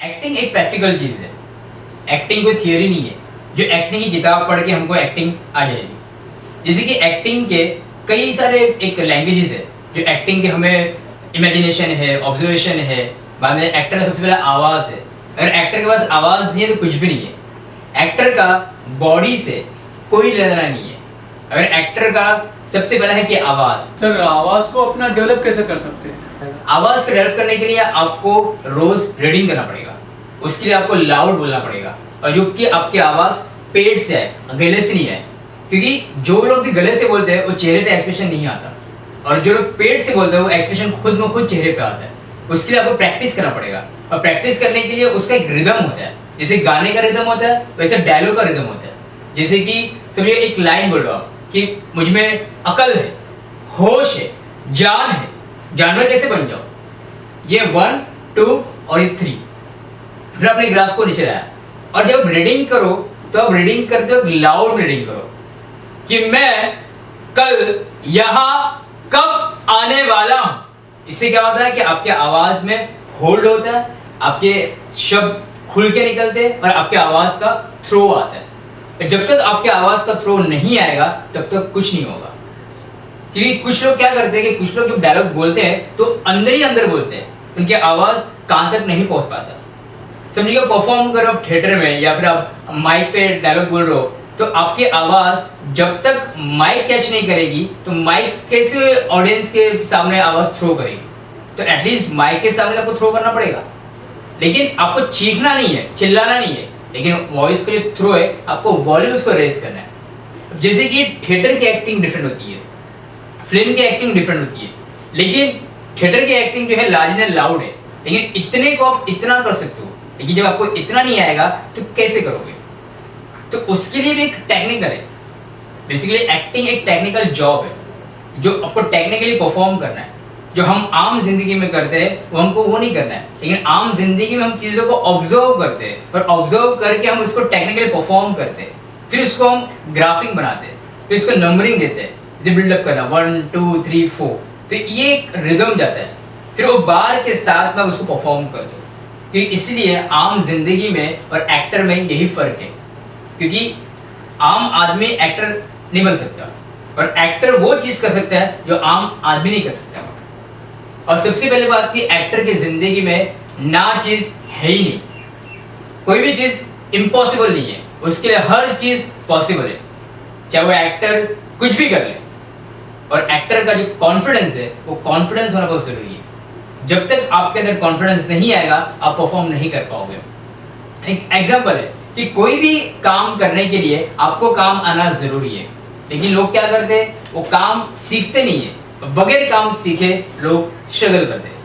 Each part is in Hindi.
एक्टिंग एक प्रैक्टिकल चीज है। एक्टिंग कोई थियोरी नहीं है जो एक्टिंग की किताब पढ़ के हमको एक्टिंग आ जाएगी। जैसे कि एक्टिंग के कई सारे एक लैंग्वेजेस है जो एक्टिंग के हमें इमेजिनेशन है, ऑब्जर्वेशन है, बाद में एक्टर का सबसे पहले आवाज़ है। अगर एक्टर के पास आवाज़ नहीं है तो कुछ भी नहीं है। एक्टर का बॉडी से कोई लेना नहीं है। अगर एक्टर का सबसे पहला है कि आवाज़। सर आवाज़ को अपना डेवलप कैसे कर सकते हैं? आवाज़ को डेवलप करने के लिए आपको रोज रीडिंग करना पड़ेगा। उसके लिए आपको लाउड बोलना पड़ेगा और जो कि आपकी आवाज़ पेट से आए, गले से नहीं आए। क्योंकि जो लोग भी गले से बोलते हैं वो चेहरे पे एक्सप्रेशन नहीं आता, और जो लोग पेट से बोलते हैं वो एक्सप्रेशन खुद में खुद चेहरे पे आता है। उसके लिए आपको प्रैक्टिस करना पड़ेगा, और प्रैक्टिस करने के लिए उसका एक रिदम होता है। जैसे गाने का रिदम होता है वैसे डायलॉग का रिदम होता है। जैसे कि समझिए एक लाइन बोल रहा हूँ कि मुझ में अकल है, होश है, जान है, जानवर कैसे बन जाओ। ये 1 2 और ये 3। फिर अपने ग्राफ को नीचे लाया, और जब रीडिंग करो तो आप रीडिंग करते हो लाउड रीडिंग करो कि मैं कल यहाँ कब आने वाला हूं। इससे क्या होता है कि आपके आवाज में होल्ड होता है, आपके शब्द खुल के निकलते हैं और आपके आवाज का थ्रो आता है। जब तक आपके आवाज का थ्रो नहीं आएगा तब तक कुछ नहीं होगा। क्योंकि कुछ लोग क्या करते हैं कि कुछ लोग जब डायलॉग बोलते हैं तो अंदर ही अंदर बोलते हैं, उनकी आवाज कान तक नहीं पहुंच पाता। समझिए परफॉर्म करो आप थिएटर में या फिर आप माइक पे डायलॉग बोल रहे हो, तो आपकी आवाज जब तक माइक कैच नहीं करेगी तो माइक कैसे ऑडियंस के सामने आवाज थ्रो करेगी। तो एटलीस्ट माइक के सामने आपको थ्रो करना पड़ेगा, लेकिन आपको चीखना नहीं है, चिल्लाना नहीं है, लेकिन वॉइस का जो थ्रो है आपको वॉल्यूम उसको रेज करना है। जैसे कि थिएटर की एक्टिंग डिफरेंट होती है, फिल्म की एक्टिंग डिफरेंट होती है, लेकिन थिएटर की एक्टिंग जो है लार्ज एंड लाउड है। लेकिन इतने को आप इतना कर सकते हो, लेकिन जब आपको इतना नहीं आएगा तो कैसे करोगे। तो उसके लिए भी एक टेक्निकल है। बेसिकली एक्टिंग एक टेक्निकल जॉब है जो आपको टेक्निकली परफॉर्म करना है। जो हम आम जिंदगी में करते हैं वो हमको वो नहीं करना है, लेकिन आम जिंदगी में हम चीज़ों को ऑब्जर्व करते हैं और ऑब्जर्व करके हम उसको टेक्निकली परफॉर्म करते हैं। फिर उसको हम ग्राफिंग बनाते हैं, फिर उसको नंबरिंग देते हैं, बिल्डअप करना 1 2 3 4। तो ये एक रिदम जाता है, फिर वो बार के साथ में उसको परफॉर्म करते हो। क्योंकि इसलिए आम जिंदगी में और एक्टर में यही फर्क है। क्योंकि आम आदमी एक्टर नहीं बन सकता, और एक्टर वो चीज कर सकता है जो आम आदमी नहीं कर सकता। और सबसे पहले बात की एक्टर की जिंदगी में ना चीज है ही नहीं, कोई भी चीज इम्पॉसिबल नहीं है, उसके लिए हर चीज पॉसिबल है, चाहे वो एक्टर कुछ भी कर ले। और एक्टर का जो कॉन्फिडेंस है वो कॉन्फिडेंस होना बहुत जरूरी है। जब तक आपके अंदर कॉन्फिडेंस नहीं आएगा आप परफॉर्म नहीं कर पाओगे। एक एग्जांपल है कि कोई भी काम करने के लिए आपको काम आना जरूरी है, लेकिन लोग क्या करते हैं, वो काम सीखते नहीं है। बगैर काम सीखे लोग स्ट्रगल करते हैं।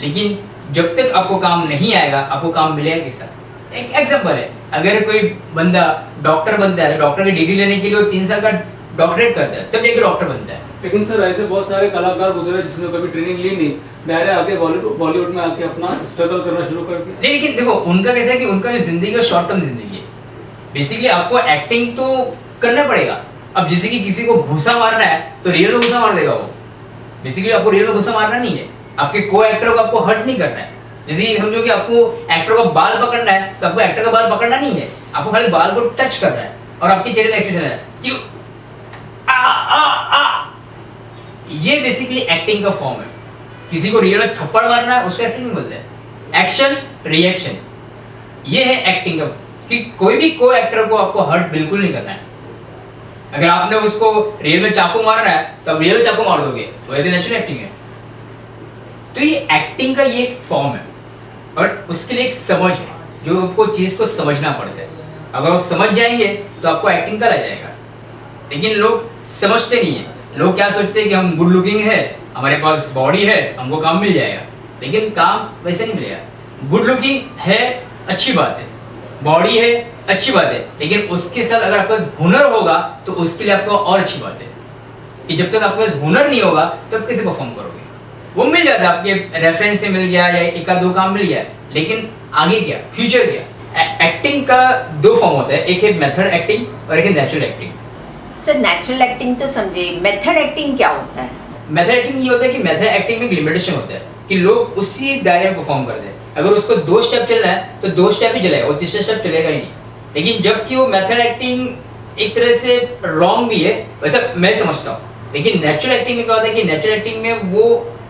लेकिन जब तक आपको काम नहीं आएगा आपको काम मिलेगा कैसा। एक एग्जांपल है, अगर कोई बंदा डॉक्टर बनता है, डॉक्टर की डिग्री लेने के लिए वो 3 साल का डॉक्टरेट करता है तब जाके डॉक्टर बनता है। लेकिन सर ऐसे बहुत सारे कलाकार गुजरे जिसने कभी ट्रेनिंग ली नहीं, डायरेक्ट आके बॉलीवुड में आके अपना स्ट्रगल करना शुरू कर दिया। नहीं, लेकिन देखो उनका कैसा है कि उनका जो जिंदगी है शॉर्ट टर्म जिंदगी है। बेसिकली आपको एक्टिंग तो करना पड़ेगा। अब जैसे कि किसी को घूसा मारना है तो रियल में घूसा मार देगा वो। बेसिकली आपको रियल में घूसा मारना नहीं है, आपके को एक्टर को आपको हर्ट नहीं करना है। जैसे कि समझो कि आपको एक्टर का बाल पकड़ना है तो आपको एक्टर का बाल पकड़ना नहीं है, आपको खाली बाल को टच करना है और आपके चेहरे में एक्सप्रेशन है कि ये बेसिकली एक्टिंग का फॉर्म है। किसी को रियल में थप्पड़ मारना है उसको एक्टिंग नहीं बोलते हैं, एक्शन रिएक्शन, ये है एक्टिंग का। कि कोई भी को एक्टर को आपको हर्ट बिल्कुल नहीं करना है। अगर आपने उसको रियल में चाकू मारना है तो आप रियल में चाकू मार दोगे, वो तो नेचुरल एक्टिंग है। तो ये एक्टिंग का ये एक फॉर्म है, और उसके लिए एक समझ है जो आपको चीज को समझना पड़ता है। अगर आप समझ जाएंगे तो आपको एक्टिंग का आ जाएगा। लेकिन लोग समझते नहीं है, लोग क्या सोचते हैं कि हम गुड लुकिंग है, हमारे पास बॉडी है, हमको काम मिल जाएगा। लेकिन काम वैसे नहीं मिलेगा। गुड लुकिंग है अच्छी बात है, बॉडी है अच्छी बात है, लेकिन उसके साथ अगर आपके पास हुनर होगा तो उसके लिए आपको और अच्छी बात है। कि जब तक आपके पास हुनर नहीं होगा तो आप कैसे परफॉर्म करोगे। वो मिल जाता है, आपके रेफरेंस से मिल गया या एक आध दो काम मिल गया, लेकिन आगे क्या, फ्यूचर क्या। एक्टिंग का 2 फॉर्म होता है, एक है मेथड एक्टिंग और एक है natural acting. Sir natural acting तो समझे, मेथड एक्टिंग क्या होता है? मेथड एक्टिंग ये होता है कि मेथड एक्टिंग में एक लिमिटेशन होता है कि लोग उसी दायरे में परफॉर्म करते हैं। अगर उसको 2 स्टेप चलना है तो 2 स्टेप ही चलेगा, वो तीसरा स्टेप चलेगा ही नहीं। लेकिन जबकि वो मेथड एक्टिंग एक तरह से रॉन्ग भी है, वैसा मैं समझता हूँ। लेकिन नेचुरल एक्टिंग में क्या होता है कि नेचुरल एक्टिंग में वो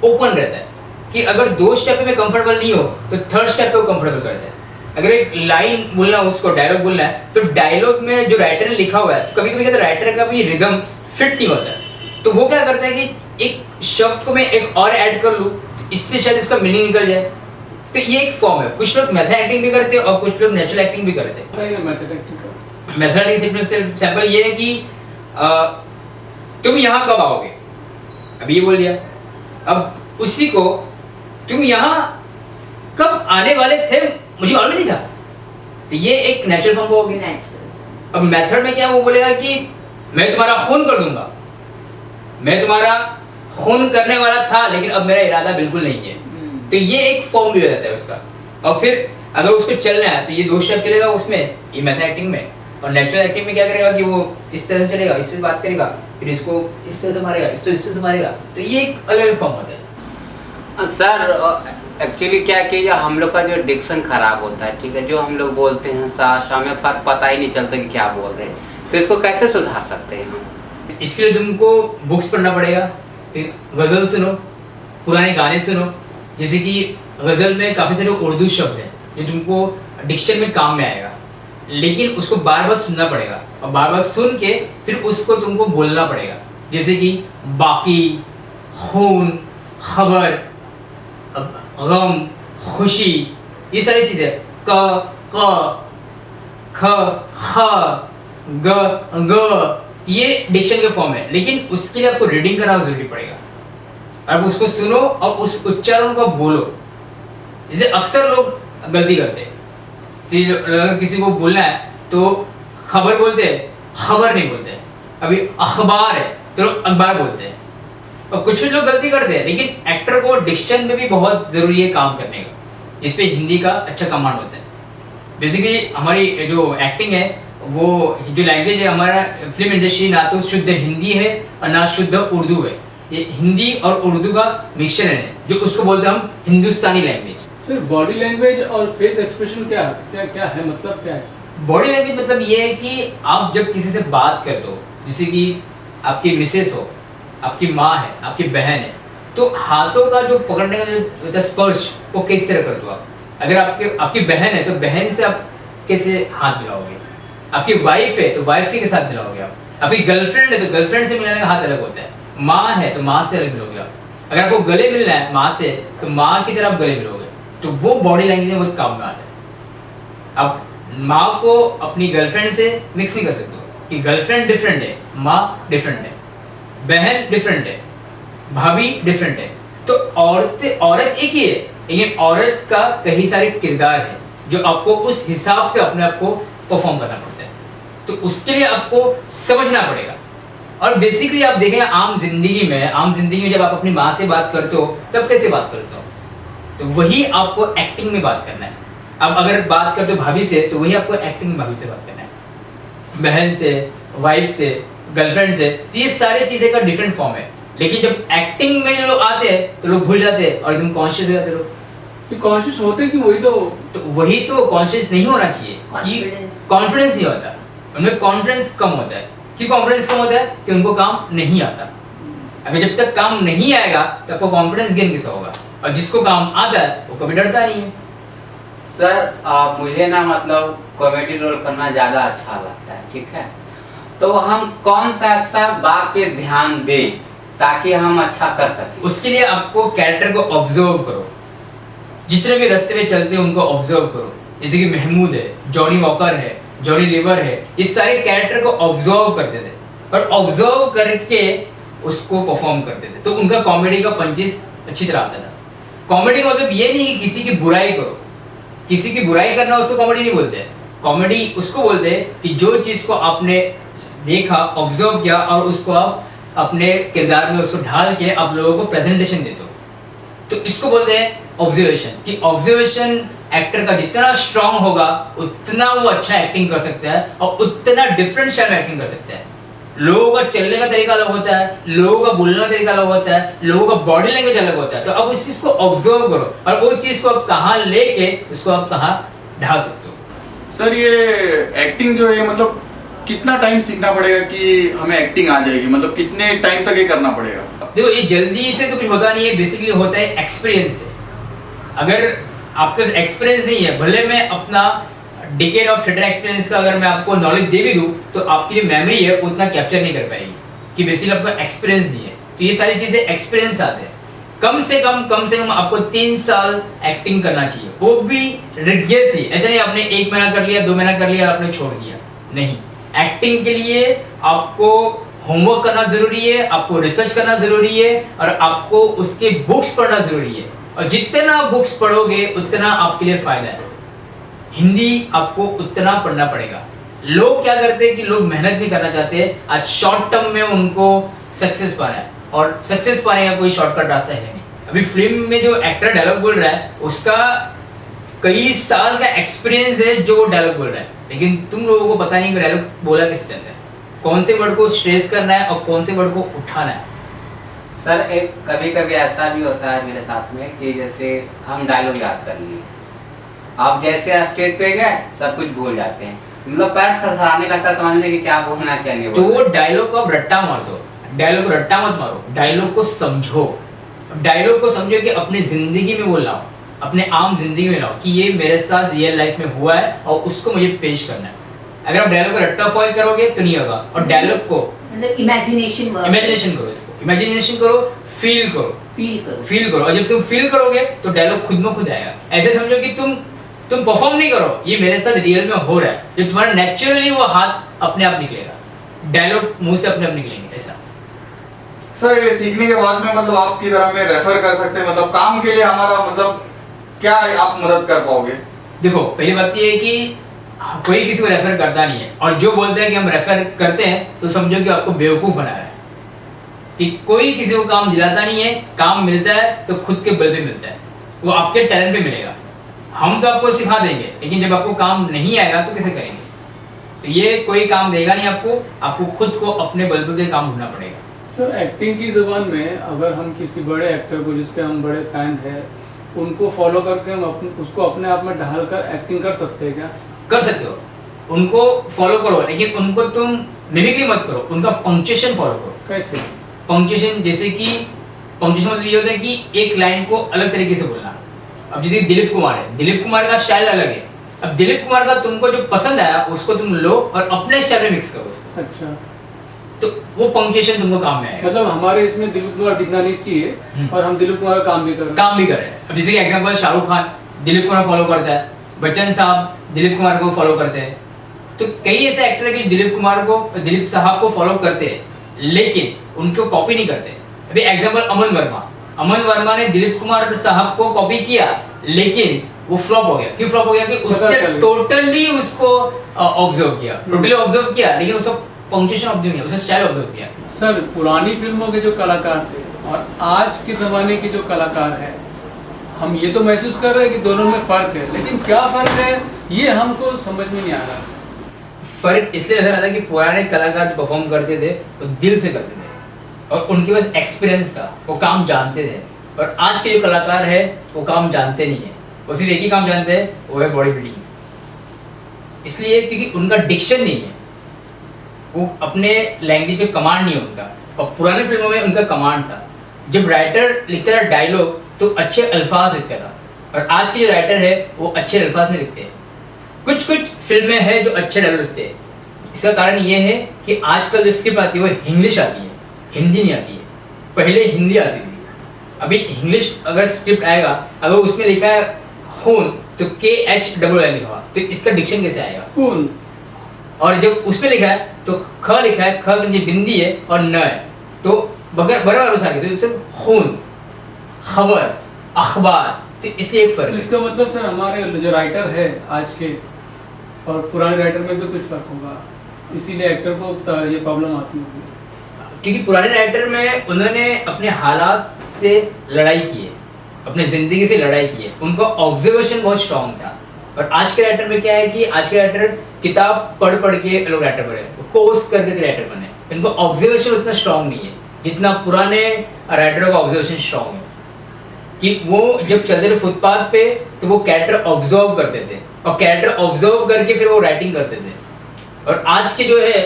ओपन रहता है कि अगर 2 स्टेप में कंफर्टेबल नहीं हो तो 3rd स्टेप पे वो कंफर्टेबल करता है। अगर एक लाइन बोलना, उसको डायलॉग बोलना है, तो डायलॉग में जो राइटर ने लिखा हुआ है, तो कभी कभी कहते हैं राइटर का भी रिदम फिट नहीं होता है, तो वो क्या करता है कि एक शब्द को मैं एक और ऐड कर लूँ, इससे शायद इसका मीनिंग निकल जाए। तो ये एक फॉर्म है। कुछ लोग मेथड एक्टिंग भी करते हैं और कुछ लोग नेचुरल एक्टिंग भी करते हैं। मेथड एक्टिंग का मेथड एक्टिंग सैंपल ये है कि तुम यहाँ कब आओगे, अब ये बोल दिया। अब उसी को तुम यहाँ कब आने वाले थे मुझे मालूम नहीं था, तो ये एक नेचुरल फॉर्म हो गया। नेचुरल। अब मेथड में क्या वो बोलेगा कि मैं तुम्हारा खून कर दूंगा, मैं तुम्हारा खून करने वाला था लेकिन अब मेरा इरादा बिल्कुल नहीं है। तो ये एक फॉर्म भी हो जाता है उसका। और फिर अगर उसको चलना है तो ये 2 स्टेप चलेगा उसमें, ये मेथड एक्टिंग में। और नेचुरल एक्टिंग में क्या करेगा कि वो इस तरह से चलेगा, इससे बात करेगा, फिर इसको इस तरह से मारेगा, इसको इस तरह से मारेगा। तो ये एक अलग फॉर्म होता है। सर एक्चुअली क्या कि जो हम लोग का जो डिक्शन खराब होता है, ठीक है, जो हम लोग बोलते हैं साथ हमें फर्क पता ही नहीं चलता कि क्या बोल रहे हैं, तो इसको कैसे सुधार सकते हैं हम? इसके लिए तुमको बुक्स पढ़ना पड़ेगा, फिर गज़ल सुनो, पुराने गाने सुनो। जैसे कि गज़ल में काफ़ी सारे उर्दू शब्द हैं जो तुमको डिक्शन में काम में आएगा, लेकिन उसको बार बार सुनना पड़ेगा और बार बार सुन के फिर उसको तुमको बोलना पड़ेगा। जैसे कि बाकी, खून, खबर, गम, खुशी, ये सारी चीज़ें, क, ख, ख, ग, ये डिक्शन के फॉर्म है। लेकिन उसके लिए आपको रीडिंग करना जरूरी पड़ेगा। आप उसको सुनो और उस उच्चारण को बोलो। जैसे अक्सर लोग गलती करते हैं, अगर किसी को बोलना है तो खबर बोलते हैं, खबर नहीं बोलते हैं। अभी अखबार है तो लोग अखबार बोलते हैं। और कुछ लोग गलती करते हैं, लेकिन एक्टर को डिक्शन में भी बहुत ज़रूरी है काम करने का। इस पे हिंदी का अच्छा कमांड होता है। बेसिकली हमारी जो एक्टिंग है, वो जो लैंग्वेज है हमारा फिल्म इंडस्ट्री, ना तो शुद्ध हिंदी है और ना शुद्ध उर्दू है। ये हिंदी और उर्दू का मिश्रण है, जो उसको बोलते हैं हम हिंदुस्तानी लैंग्वेज। सर बॉडी लैंग्वेज और फेस एक्सप्रेशन क्या क्या क्या है, मतलब क्या है? बॉडी लैंग्वेज मतलब ये है कि आप जब किसी से बात करते हो, जैसे कि आपकी मिसेस हो, आपकी माँ है, आपकी बहन है, तो हाथों का जो पकड़ने का जो स्पर्श वो किस तरह करते हो आप। अगर आपकी बहन है तो बहन से आप कैसे हाथ मिलाओगे, आपकी वाइफ है तो वाइफ के साथ मिलाओगे आप, आपकी गर्लफ्रेंड है तो गर्लफ्रेंड से मिलाने का हाथ अलग होता है, माँ है तो माँ से अलग मिलोगे आप। अगर आपको गले मिलना है माँ से तो माँ की तरफ गले मिलोगे, तो वो बॉडी लैंग्वेज में बहुत काम में आता है। आप माँ को अपनी गर्लफ्रेंड से मिक्स नहीं कर सकते हो कि गर्लफ्रेंड डिफरेंट है, माँ डिफरेंट है, बहन डिफरेंट है, भाभी डिफरेंट है। तो औरत एक ही है, लेकिन औरत का कई सारे किरदार है जो आपको उस हिसाब से अपने आप को परफॉर्म करना पड़ता है। तो उसके लिए आपको समझना पड़ेगा। और बेसिकली आप देखें आम जिंदगी में जब आप अपनी माँ से बात करते हो तब कैसे बात करते हो, तो वही आपको एक्टिंग में बात करना है। अब अगर बात करते हो भाभी से तो वही आपको एक्टिंग में भाभी से बात करना है, बहन से, वाइफ से, गर्लफ्रेंड से। तो ये सारी चीज़ें का डिफरेंट फॉर्म है। लेकिन जब एक्टिंग में जो लोग आते हैं तो लोग भूल जाते हैं और एकदम कॉन्शियस हो जाते हैं लोग। कॉन्शियस होते कि वही तो कॉन्शियस नहीं होना चाहिए कि कॉन्फिडेंस नहीं होता, उनमें कॉन्फिडेंस कम होता है। क्यों कॉन्फिडेंस कम होता है? कि उनको काम नहीं आता। अगर जब तक काम नहीं आएगा तो आपको कॉन्फिडेंस गेन कैसे होगा? और जिसको काम आता है वो कभी डरता नहीं है। सर मुझे ना मतलब कॉमेडी रोल करना ज़्यादा अच्छा लगता है, ठीक है, तो हम कौन सा ऐसा बात पे ध्यान दें ताकि हम अच्छा कर सकें? उसके लिए आपको कैरेक्टर को ऑब्जर्व करो, जितने भी रास्ते में चलते हैं उनको ऑब्जर्व करो। जैसे कि महमूद है, जॉनी वॉकर है, जॉनी लीवर है, इस सारे कैरेक्टर को ऑब्जर्व करते थे और ऑब्जर्व करके उसको परफॉर्म करते थे, तो उनका कॉमेडी का पंचेस अच्छी तरह आता था। कॉमेडी का मतलब ये नहीं कि किसी की बुराई करो, किसी की बुराई करना उसको कॉमेडी नहीं बोलते। कॉमेडी उसको बोलते हैं कि जो चीज़ को आपने देखा, ऑब्जर्व किया और उसको आप अपने किरदार में उसको ढाल के आप लोगों को प्रेजेंटेशन देते हो, तो इसको बोलते हैं ऑब्जर्वेशन। कि ऑब्जर्वेशन एक्टर का जितना स्ट्रांग होगा उतना वो अच्छा एक्टिंग कर सकता है और उतना डिफरेंट स्टाइल में एक्टिंग कर सकता है। लोगों का चलने का तरीका अलग होता है, लोगों का बोलने का तरीका अलग होता है, लोगों का बॉडी लैंग्वेज अलग होता है। तो अब उस चीज को ऑब्जर्व करो और वो चीज को आप कहाँ लेके उसको आप कहाँ ढाल सकते हो। सर ये एक्टिंग जो है मतलब कितना टाइम सीखना पड़ेगा कि हमें एक्टिंग आ जाएगी, मतलब कितने टाइम तक ये करना पड़ेगा? देखो ये जल्दी से तो कुछ होता नहीं है, बेसिकली होता है एक्सपीरियंस से। अगर आपके पास एक्सपीरियंस नहीं है, भले मैं अपना डिकेड ऑफ थिएटर एक्सपीरियंस का अगर मैं आपको नॉलेज दे भी दूं तो आपकी जो मेमोरी है उतना कैप्चर नहीं कर पाएगी, कि बेसिकली आपका एक्सपीरियंस नहीं है। तो ये सारी चीजें एक्सपीरियंस आते हैं। कम से कम आपको 3 साल एक्टिंग करना चाहिए, वो भी रिगियसली। ऐसा नहीं आपने 1 महीना कर लिया, 2 महीना कर लिया, आपने छोड़ दिया, नहीं। एक्टिंग के लिए आपको होमवर्क करना जरूरी है, आपको रिसर्च करना जरूरी है और आपको उसके बुक्स पढ़ना जरूरी है। और जितना बुक्स पढ़ोगे उतना आपके लिए फायदा है। हिंदी आपको उतना पढ़ना पड़ेगा। लोग क्या करते हैं कि लोग मेहनत नहीं करना चाहते, आज शॉर्ट टर्म में उनको सक्सेस पाना है, और सक्सेस पाने का कोई शॉर्टकट रास्ता है नहीं। अभी फिल्म में जो एक्टर डायलॉग बोल रहा है उसका कई साल का एक्सपीरियंस है जो वो डायलॉग बोल रहा है, लेकिन तुम लोगों को पता नहीं कि डायलॉग बोला कैसे चलता है, कौन से वर्ड को स्ट्रेस करना है और कौन से वर्ड को उठाना है। सर एक कभी कभी ऐसा भी होता है मेरे साथ में कि जैसे हम डायलॉग याद कर लिए, आप जैसे स्टेज पे गए सब कुछ भूल जाते हैं, मतलब पैर थरथराने लगता है समझ में कि क्या बोलना क्या नहीं तो बोलना। वो डायलॉग को आप रट्टा मार दो, डायलॉग को रट्टा मत मारो, डायलॉग को समझो। डायलॉग को समझो कि अपनी जिंदगी में वो लाओ, अपने आम जिंदगी में लाओ कि ये मेरे साथ रियल लाइफ में हुआ है और उसको मुझे पेश करना है। अगर आप डायलॉग को रट्टा फॉइल करोगे तो नहीं होगा। और डायलॉग को मतलब इमेजिनेशन करो, इसको इमेजिनेशन करो, फील करो और जब तुम फील करोगे तो डायलॉग खुद में खुद आएगा। ऐसे समझो कि तुम परफॉर्म नहीं करो, ये मेरे साथ रियल में हो रहा है, जो तुम्हारा नेचुरली वो हाथ अपने आप निकलेगा, डायलॉग मुंह से अपने आप निकलेंगे। ऐसा सर ये सीखने के बाद में मतलब आपकी तरह में रेफर कर सकते हैं, मतलब काम के लिए हमारा मतलब क्या आप मदद कर पाओगे? देखो पहली बात ये है कि कोई किसी को रेफर करता नहीं है, और जो बोलते हैं कि हम रेफर करते हैं तो समझो कि आपको बेवकूफ बना रहा है, कि कोई किसी को काम दिलाता नहीं है। काम मिलता है तो खुद के बल पे मिलता है, वो आपके टैलेंट पे मिलेगा। हम तो आपको सिखा देंगे, लेकिन जब आपको काम नहीं आएगा तो कैसे करेंगे? तो ये कोई काम देगा नहीं आपको खुद को अपने बल पे काम ढूंढना पड़ेगा। सर एक्टिंग की ज़बान में अगर हम किसी बड़े एक्टर को जिसके हम बड़े फैन हैं उनको फॉलो करके हम उसको अपने आप में ढाल कर एक्टिंग कर सकते हैं क्या? कर सकते हो, उनको फॉलो करो, लेकिन उनको तुम मिमिक्री मत करो, उनका पंक्चुएशन फॉलो करो। कैसे? पंक्चुएशन जैसे कि पंक्चुएशन मतलब ये होता है कि एक लाइन को अलग तरीके से बोलना। अब जैसे दिलीप कुमार है, दिलीप कुमार का स्टाइल अलग है, अब दिलीप कुमार का तुमको जो पसंद आया उसको तुम लो और अपने स्टाइल में मिक्स करो उसको, अच्छा, तो वो पंक्चुएशन तुमको काम में आएगा। मतलब हमारे इसमें दिलीप कुमार दिखना नहीं चाहिए और हम दिलीप कुमार का काम भी कर रहे हैं। काम भी कर रहे हैं। अब जैसे कि एग्जांपल शाहरुख खान दिलीप कुमार फॉलो करता है, बच्चन साहब दिलीप कुमार को फॉलो करते हैं, तो कई ऐसे एक्टर है कि दिलीप साहब को फॉलो करते हैं लेकिन उनको कॉपी नहीं करते। अभी एग्जांपल अमन वर्मा ने दिलीप कुमार साहब को कॉपी किया लेकिन वो फ्लॉप हो गया। क्यों फ्लॉप हो गया? कि उसने टोटली उसको ऑब्जर्व किया लेकिन उसको पंक्चुएशन ऑब्जर्व नहीं, उसने स्टाइल ऑब्जर्व किया। सर पुरानी फिल्मों के जो कलाकार थे और आज के ज़माने के जो कलाकार हैं, हम ये तो महसूस कर रहे हैं कि दोनों में फ़र्क है, लेकिन क्या फ़र्क है ये हमको समझ में नहीं आ रहा। फर्क इसलिए नजर आता है कि पुराने कलाकार जो परफॉर्म करते थे वो दिल से करते थे और उनके पास एक्सपीरियंस था, वो काम जानते थे। और आज के जो कलाकार है वो काम जानते नहीं है, वो सिर्फ एक ही काम जानते हैं, वो है बॉडी बिल्डिंग। इसलिए क्योंकि उनका डिक्शन नहीं है, वो अपने लैंग्वेज पे कमांड नहीं है उनका। और पुराने फिल्मों में उनका कमांड था। जब राइटर लिखता था डायलॉग तो अच्छे अल्फाज लिखता था, और आज के जो राइटर है वो अच्छे अल्फाज नहीं लिखते। कुछ फिल्में हैं जो अच्छे डायलॉग लिखते हैं। इसका कारण ये है कि आजकल जो स्क्रिप्ट आती है वो इंग्लिश आती है, हिंदी नहीं आती है। पहले हिंदी आती थी, अभी इंग्लिश अगर स्क्रिप्ट आएगा, अगर उसमें लिखा है खून तो KHLL लिखा हुआ, तो इसका डिक्शन कैसे आएगा? खून। और जब उसमें लिखा है तो ख लिखा है, ख की बिंदी है और न है, तो बराबर अनुसार तो सिर्फ खून, खबर, अखबार, तो इसलिए एक फर्क तो है। इसका मतलब सर हमारे जो राइटर है आज के और पुराने राइटर में भी कुछ फर्क होगा, इसीलिए एक्टर को ये प्रॉब्लम आती होगी। क्योंकि पुराने राइटर में उन्होंने अपने हालात से लड़ाई की है, अपने जिंदगी से लड़ाई की है, उनका ऑब्जर्वेशन बहुत स्ट्रांग था। और आज के राइटर में क्या है कि आज के राइटर किताब पढ़ के लोग राइटर बने, कोर्स करके राइटर बने। इनको ऑब्जर्वेशन उतना स्ट्रांग नहीं है जितना पुराने राइटरों का ऑब्जर्वेशन स्ट्रांग है। कि वो जब चलते थे फुटपाथ पे तो वो कैरेक्टर ऑब्जर्व करते थे और कैरेक्टर ऑब्जर्व करके फिर वो राइटिंग करते थे। और आज के जो है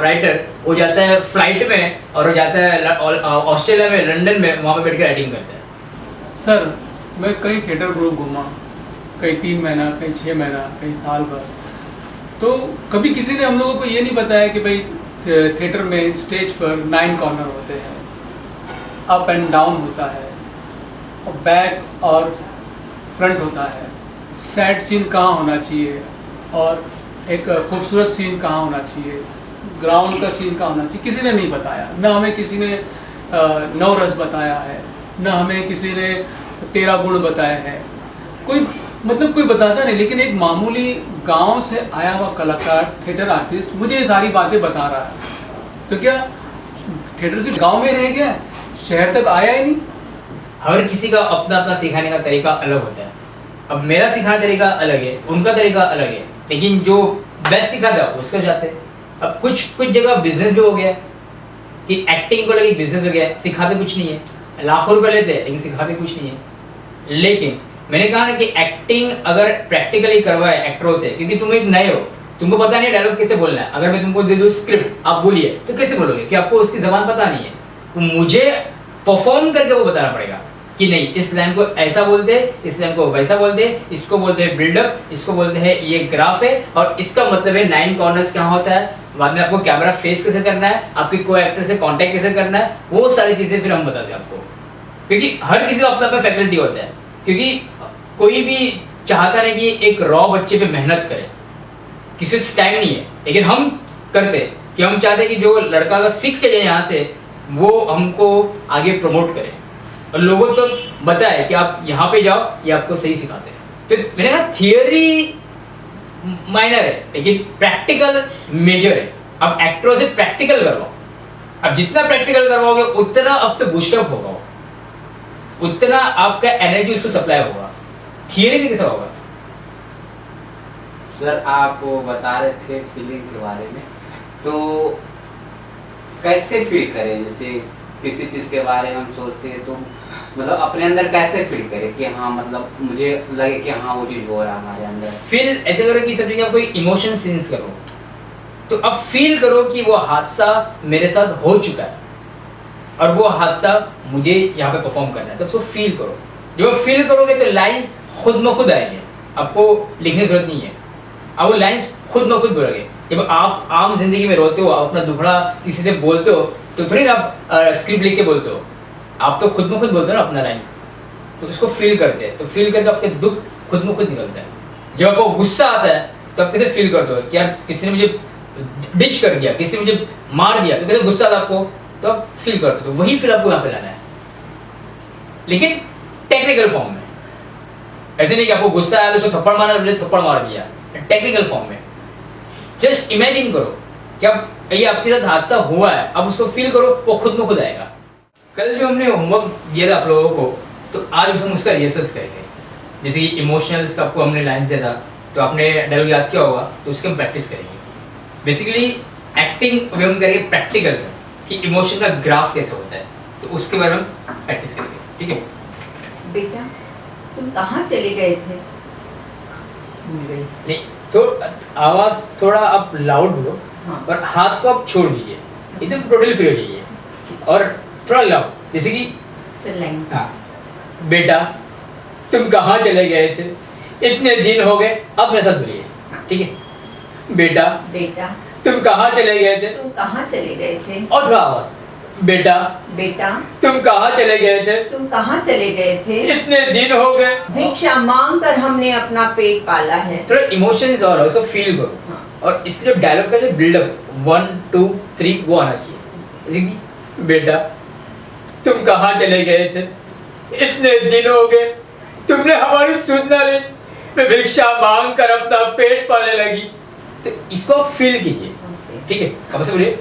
राइटर वो जाता है फ्लाइट में और वो जाता है ऑस्ट्रेलिया में, लंदन में, वहाँ पे बैठ के राइटिंग करता है। सर मैं कई थिएटर ग्रुप घूमा, कई 3 महीना, कई 6 महीना, कई साल भर, तो कभी किसी ने हम लोगों को ये नहीं बताया कि भाई थिएटर में स्टेज पर 9 कॉर्नर होते हैं, अप एंड डाउन होता है, और बैक और फ्रंट होता है, सैड सीन कहाँ होना चाहिए और एक खूबसूरत सीन कहाँ होना चाहिए, ग्राउंड का सीन कहाँ होना चाहिए, किसी ने नहीं बताया। न हमें किसी ने 9 रस बताया है, न हमें किसी ने 13 गुण बताए हैं, कोई मतलब कोई बताता नहीं। लेकिन एक मामूली गांव से आया हुआ कलाकार, थिएटर आर्टिस्ट मुझे ये सारी बातें बता रहा है, तो क्या थिएटर सिर्फ गांव में रह गया, शहर तक आया ही नहीं? हर किसी का अपना अपना सिखाने का तरीका अलग होता है। अब मेरा सिखाने का तरीका अलग है, उनका तरीका अलग है, लेकिन जो बेस्ट सिखाता है उसको जाते हैं। अब कुछ जगह बिजनेस भी हो गया कि एक्टिंग को लेके बिजनेस हो गया, सिखाते कुछ नहीं है, लाखों रुपए लेते हैं लेकिन सिखाते कुछ नहीं है। लेकिन मैंने कहा ना कि एक्टिंग अगर प्रैक्टिकली करवाए एक्टरों से, क्योंकि तुम एक नए हो, तुमको पता नहीं डायलॉग कैसे बोलना है, अगर मैं तुमको दे दूं स्क्रिप्ट आप बोलिए तो कैसे बोलोगे कि आपको उसकी जबान पता नहीं है। तो मुझे परफॉर्म करके वो बताना पड़ेगा कि नहीं इस लाइन को ऐसा बोलते हैं, इस लाइन को वैसा बोलते हैं, इसको बोलते हैं बिल्डअप, इसको बोलते हैं ये ग्राफ है और इसका मतलब है 9 कॉर्नर्स क्या होता है, बाद में आपको कैमरा फेस कैसे करना है, आपकी को एक्टर से कांटेक्ट कैसे करना है, वो सारी चीजें फिर हम बताते हैं आपको। क्योंकि हर किसी का अपना अपना फैकल्टी होता है, क्योंकि कोई भी चाहता नहीं कि एक रॉ बच्चे पे मेहनत करे, किसी से टाइम नहीं है, लेकिन हम करते कि हम चाहते हैं कि जो लड़का अगर सीख के जाए यहाँ से वो हमको आगे प्रमोट करे और लोगों को तो बताए कि आप यहाँ पे जाओ, ये आपको सही सिखाते हैं। तो मैंने कहा थियरी माइनर है लेकिन प्रैक्टिकल मेजर है। अब एक्टरों से प्रैक्टिकल करवाओ, अब जितना प्रैक्टिकल करवाओगे उतना आपसे बूस्टअप होगा, उतना आपका एनर्जी उसको सप्लाई होगा। थियरी में कैसा होगा? सर आप वो बता रहे थे फीलिंग के बारे में, तो कैसे फील करें? जैसे किसी चीज के बारे में हम सोचते हैं तो मतलब अपने अंदर कैसे फील करें कि हाँ मतलब मुझे लगे कि हाँ वो चीज हो रहा है हमारे अंदर। फील ऐसे करो कि सब जगह आप कोई इमोशन सेंस करो, तो अब फील करो कि वो हादसा मेरे साथ हो चुका है और वो हादसा मुझे यहाँ पे परफॉर्म करना है, तो उसको फील करो। जब फील करोगे तो लाइंस खुद में खुद आएंगे, आपको लिखने की जरूरत नहीं है, आप वो लाइंस खुद में खुद बोलोगे। जब आप आम जिंदगी में रोते हो, आप अपना दुखड़ा किसी से बोलते हो तो थोड़ी ना आप स्क्रिप्ट लिख के बोलते हो, आप तो खुद में खुद बोलते हो ना अपना लाइंस, तो उसको फील करते हैं। तो फील करके आपके दुख खुद में खुद निकलता है। जब आपको गुस्सा आता है तो आप कैसे फील करते हो कि यार किसी ने मुझे डिच कर दिया, किसी ने मुझे मार दिया, तो कैसे गुस्सा आता आपको, तो आप फील करते हो। तो वही फील आपको यहाँ पे लाना है, लेकिन टेक्निकल फॉर्म में। ऐसे नहीं कि आपको गुस्सा आया तो उसको थप्पड़ मारा, थप्पड़ मार दिया, टेक्निकल फॉर्म में। जस्ट इमेजिन करो कि अब ये आपके साथ हादसा हुआ है, अब उसको फील करो, वो खुद में खुद आएगा। कल जो हमने होमवर्क दिया था आप लोगों को, तो आज हम उसका रिहर्सल करेंगे। जैसे कि इमोशनल्स का आपको हमने लाइन्स दिया था, तो आपने डायलॉग याद किया होगा, तो उसके हम प्रैक्टिस करेंगे। बेसिकली एक्टिंग अभी हम करेंगे प्रैक्टिकल में कि इमोशन का ग्राफ कैसे होता है, तो उसके बारे में प्रैक्टिस करेंगे, ठीक है? बेटा तुम कहाँ चले गए थे? भूल गई। नहीं तो आवाज थोड़ा आप लाउड बोलो, हाँ। और हाथ को आप छोड़ दीजिए, एकदम टोटली फ्री हो जाइए और थोड़ा लाउड, जैसे कि सर लाइन। हाँ, बेटा तुम कहाँ चले गए थे, इतने दिन हो गए, अब मेरे साथ बोलिए, ठीक है? बेटा बेटा तुम कहाँ चले गए थे, तुम कहाँ चले गए थे? और थोड़ा आवाज, बेटा बेटा तुम कहाँ चले गए थे, तुम कहाँ चले गए थे? इतने दिन हो गए। भिक्षा मांग कर हमने अपना पेट पाला है। थोड़ा इमोशंस और उसको फील करो, हाँ। और इसलिए डायलॉग का जो बिल्डअप 1 2 3 वो आना चाहिए। जैसे कि बेटा तुम कहाँ चले गए थे, इतने दिन हो गए, तुमने हमारी सुन ना ली, मैं भिक्षा मांग कर अपना पेट पालने लगी। तो इसको आप फील कीजिए, ठीक है? अब से बोलिए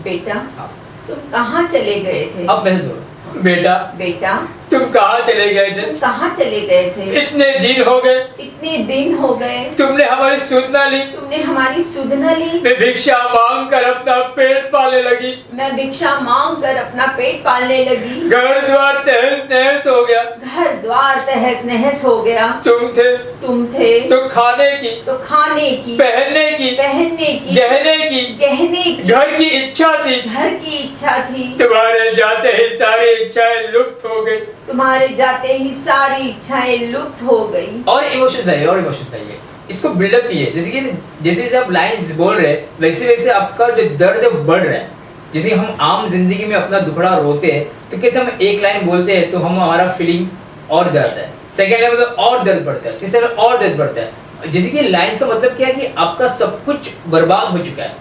बेटा हाँ। तुम कहाँ चले गए थे? अब मैं बोलो, बेटा बेटा तुम कहाँ चले गए थे? तुम कहाँ चले गए थे? इतने दिन हो गए, इतने दिन हो गए, तुमने हमारी सुध न ली। तुमने हमारी सुध न ली। मैं भिक्षा मांग कर अपना पेट पालने लगी, मैं भिक्षा मांग कर अपना पेट पालने लगी। घर द्वार तहस नहस हो गया। घर द्वार तहस नहस हो गया। तुम थे तुम थे तो खाने की, तो खाने की, पहनने की, पहनने की, गहने की, गहने की, घर की इच्छा थी। घर की इच्छा थी। तुम्हारे जाते ही सारी इच्छाएं लुप्त हो गई। तुम्हारे जाते ही सारी इच्छाएं लुप्त हो गई। और इमोशंस चाहिए, और इमोशंस चाहिए। इसको बिल्डअप कीजिए, जैसे जैसे आप लाइंस बोल रहे हैं वैसे वैसे आपका जो दर्द है बढ़ रहा है। जैसे हम आम जिंदगी में अपना दुखड़ा रोते हैं तो कैसे हम एक लाइन बोलते हैं तो हम हमारा फीलिंग और दर्द है, सेकेंड लाइन मतलब और दर्द बढ़ता है, तीसरा और दर्द बढ़ता है। जैसे कि लाइंस का मतलब क्या है कि आपका सब कुछ बर्बाद हो चुका है,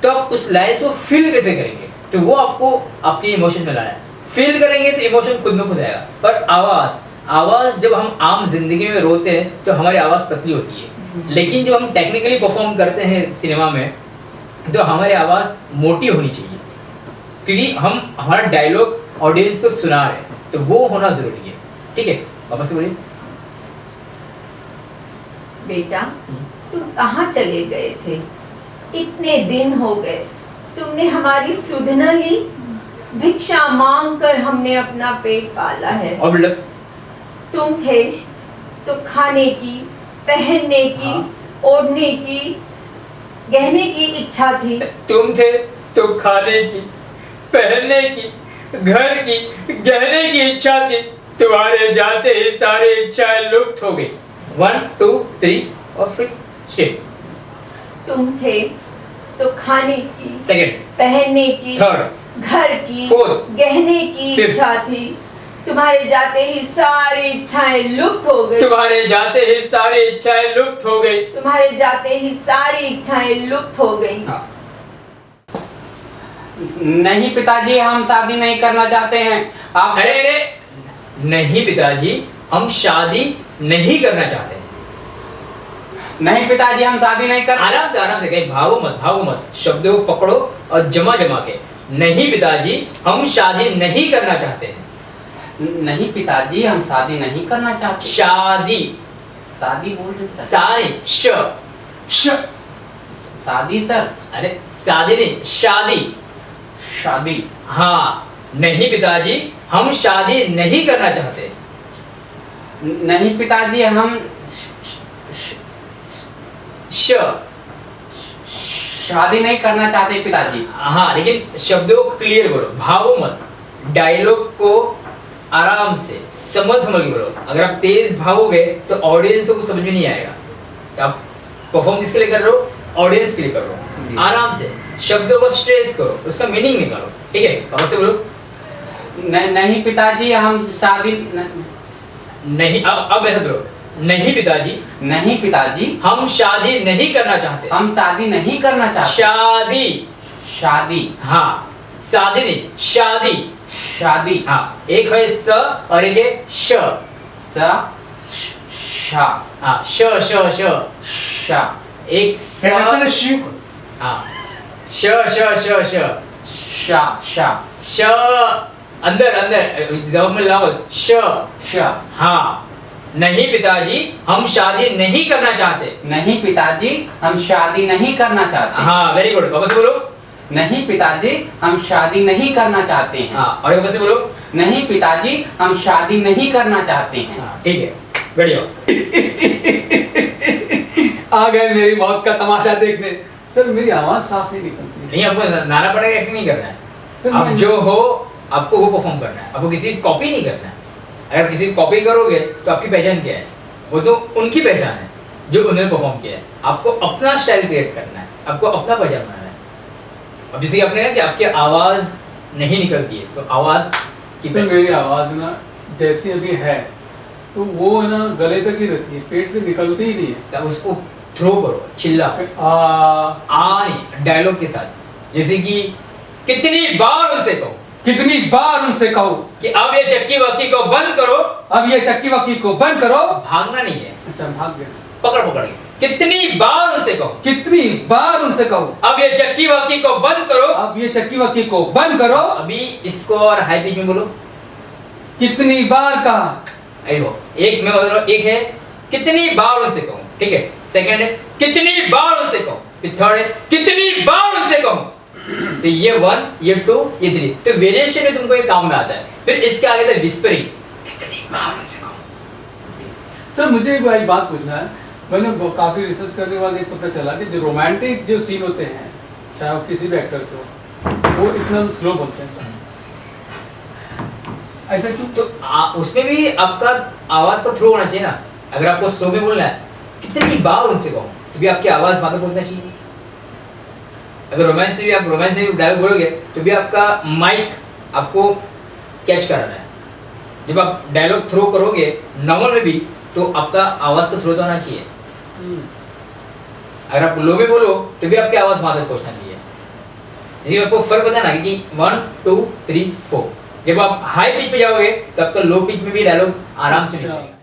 तो आप उस लाइंस को फील कैसे करेंगे? तो वो आपको आपके इमोशन में लाना है। फील करेंगे तो इमोशन खुद में खुद आएगा। पर आवाज जब हम आम जिंदगी में रोते हैं तो हमारी आवाज पतली होती है, लेकिन जब हम टेक्निकली परफॉर्म करते हैं सिनेमा में तो हमारी आवाज मोटी होनी चाहिए, क्योंकि हम हमारा डायलॉग ऑडियंस को सुना रहे हैं, तो वो होना जरूरी है। ठीक है, वापस से बोलिए। बेटा, तुम कहाँ चले गए थे? इतने दिन हो गए, तुमने हमारी सुध न ली। भिक्षा मांग कर हमने अपना पेट पाला है। और बिल्डअप। तुम थे तो खाने की, पहनने की, ओढ़ने की, गहने की इच्छा थी। तुम थे तो खाने की, पहनने की, घर की, गहने की इच्छा थी। तुम्हारे जाते ही सारी इच्छाएं लुप्त हो गई। 1 2 3 और फिर शेप। तुम थे तो खाने की, सेकंड, पहनने की, थर्ड, घर की, Fourth, गहने की Fifth, इच्छा थी। तुम्हारे जाते ही सारी इच्छाएं लुप्त हो गई। तुम्हारे जाते ही सारी इच्छाएं लुप्त हो गई। तुम्हारे जाते ही सारी इच्छाएं लुप्त हो गई। हाँ। नहीं पिताजी, हम शादी नहीं करना चाहते हैं। आप अरे नहीं पिताजी, हम शादी नहीं करना चाहते। नहीं पिताजी, हम शादी नहीं कर। आराम से कहीं भागो मत। शब्दों को पकड़ो और जमा के। नहीं पिताजी, हम शादी नहीं करना चाहते हैं। नहीं पिताजी, हम शादी नहीं करना चाहते। शादी, शादी बोल रहे सर। सारी शादी सर। अरे शादी नहीं, शादी। शादी। हाँ, नहीं पिताजी, हम शादी नहीं करना चाहते। नहीं पिताजी, हम शादी नहीं करना चाहते पिताजी। हाँ, लेकिन शब्दों को क्लियर बोलो, भागो मत। डायलॉग को आराम से समझ के बोलो। अगर आप तेज भागोगे तो ऑडियंस को समझ में नहीं आएगा। तो आप परफॉर्म किसके लिए कर रहे हो? ऑडियंस के लिए कर रहे हो। आराम से शब्दों को स्ट्रेस करो, उसका मीनिंग निकालो। ठीक है, वापस से बोलो। नहीं पिताजी, हम शादी नहीं, अब ऐसा बोलो। नहीं पिताजी, नहीं पिताजी, हम शादी नहीं करना चाहते। हम शादी नहीं करना चाहते। शादी। शादी। हाँ, शादी नहीं, शादी। शादी। हाँ, एक है स और एक है श। शा। हाँ, श। एक स। हाँ, श। श अंदर जवाब में लाओ। श। हाँ, नहीं पिताजी, हम शादी नहीं करना चाहते। नहीं पिताजी, हम शादी नहीं करना चाहते। हाँ, वेरी गुड। वापस बोलो। नहीं पिताजी, हम शादी नहीं करना चाहते हैं। हाँ, और वापस बोलो। नहीं पिताजी, हम शादी नहीं करना चाहते हैं। हाँ, ठीक है, बढ़िया। आ गए मेरी मौत का तमाशा देखने। सर मेरी आवाज साफ नहीं निकलती है। नहीं, आपको नाना पड़ेगा, एक्टिंग नहीं करना है। सर, आप मैं- जो हो आपको वो परफॉर्म करना है, आपको किसी की कॉपी नहीं करना है। अगर किसी की कॉपी करोगे तो आपकी पहचान क्या है? वो तो उनकी पहचान है जो उन्होंने परफॉर्म किया है। आपको अपना स्टाइल क्रिएट करना है, आपको अपना पहचान बनाना है। अब जैसे कि आपने कहा कि आपकी आवाज नहीं निकलती है, तो आवाज की सर मेरी आवाज ना जैसी अभी है तो वो है ना गले तक ही रहती है, पेट से निकलती ही नहीं है। तब उसको थ्रो करो, चिल्ला। नहीं, डायलॉग के साथ। जैसे कि कितनी बार उसे कहो, कितनी बार उनसे कहो कि अब ये चक्की वक्की को बंद करो। अब ये चक्की वक्की को बंद करो। भागना नहीं है, अच्छा भाग गया। पकड़ के। कितनी बार उसे कहो, कितनी बार उनसे कहो अब ये चक्की वक्की को बंद करो। अब ये चक्की वक्की को बंद करो। अभी इसको और हाई पिच में बोलो। कितनी बार कहा? अरे वो एक मैं बोल रहा हूँ, एक है कितनी बार उनसे कहूँ, ठीक है। सेकंड है कितनी बार उनसे कहूँ, फिर थर्ड है कितनी बार उनसे कहूँ। तो ये 1, ये 2, ये 3, तो वेरिएशन में तुमको ये काम में आता है। फिर इसके आगे था विस्परिंग, कितनी बार उनसे कहूँ। सर मुझे एक भाई बात पूछना है, मैंने काफ़ी रिसर्च करने के बाद एक पता चला कि जो रोमांटिक जो सीन होते हैं, चाहे वो किसी भी एक्टर को, वो इतना स्लो बोलते हैं सर, ऐसा क्यों? तो उसमें भी आपका आवाज का थ्रो होना चाहिए ना। अगर आपको स्लो में बोलना है, कितनी बार उनसे कहूँ, तो भी आपकी आवाज मात्र बोलना चाहिए। अगर रोमांस में भी आप रोमांस में भी डायलॉग बोलोगे, तो भी आपका माइक आपको कैच कराना है। जब आप डायलॉग थ्रो करोगे नॉर्मल में भी, तो आपका आवाज का थ्रो तो आना चाहिए। अगर आप लो में बोलो, तो भी आपकी आवाज वहां तक पहुंचना चाहिए। इसलिए आपको फर्क पता ना कि 1, 2, 3, 4। जब आप हाई पिच पे जाओगे, तो आपका लो पिच में भी डायलॉग आराम से निकलेगा।